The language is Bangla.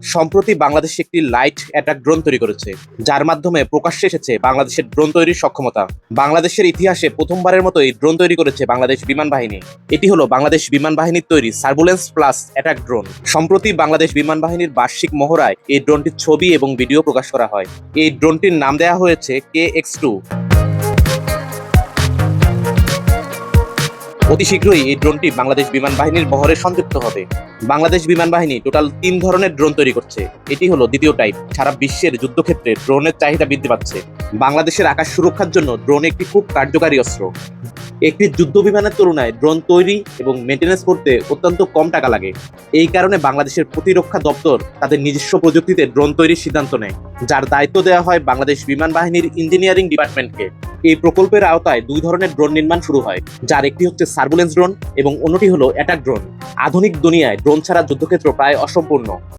সম্প্রতি বাংলাদেশ একটি লাইট অ্যাটাক ড্রোন তৈরি করেছে, যার মাধ্যমে প্রকাশ্যে এসেছে বাংলাদেশের ড্রোন তৈরির সক্ষমতা। বাংলাদেশের ইতিহাসে প্রথমবারের মতো এই ড্রোন তৈরি করেছে বাংলাদেশ বিমান বাহিনী। এটি হলো বাংলাদেশ বিমান বাহিনীর তৈরি সার্ভুলেন্স প্লাস অ্যাটাক ড্রোন। সম্প্রতি বাংলাদেশ বিমান বাহিনীর বার্ষিক মহড়ায় এই ড্রোনটির ছবি এবং ভিডিও প্রকাশ করা হয়। এই ড্রোনটির নাম দেওয়া হয়েছে KX2। অতি শীঘ্রই এই ড্রোনটি বাংলাদেশ বিমান বাহিনীর বহরে সংযুক্ত হবে। বাংলাদেশ বিমান বাহিনী টোটাল 3 ধরনের ড্রোন তৈরি করছে। এটি হলো দ্বিতীয় টাইপ। সারা বিশ্বের যুদ্ধক্ষেত্রে ড্রোনের চাহিদা বৃদ্ধি পাচ্ছে। বাংলাদেশের আকাশ সুরক্ষার জন্য ড্রোন একটি খুব কার্যকারী অস্ত্র। একটি যুদ্ধ বিমানের তুলনায় ড্রোন তৈরি এবং মেনটেন্যান্স করতে অত্যন্ত কম টাকা লাগে। এই কারণে বাংলাদেশের প্রতিরক্ষা দপ্তর তাদের নিজস্ব প্রযুক্তিতে ড্রোন তৈরির সিদ্ধান্ত নেয়, যার দায়িত্ব দেওয়া হয় বাংলাদেশ বিমান বাহিনীর ইঞ্জিনিয়ারিং ডিপার্টমেন্টকে। এই প্রকল্পের আওতায় 2 ধরনের ড্রোন নির্মাণ শুরু হয়, যার একটি হচ্ছে সার্ভুলেন্স ড্রোন এবং অন্যটি হলো অ্যাটাক ড্রোন। আধুনিক দুনিয়ায় ড্রোন ছাড়া যুদ্ধক্ষেত্র প্রায় অসম্পূর্ণ।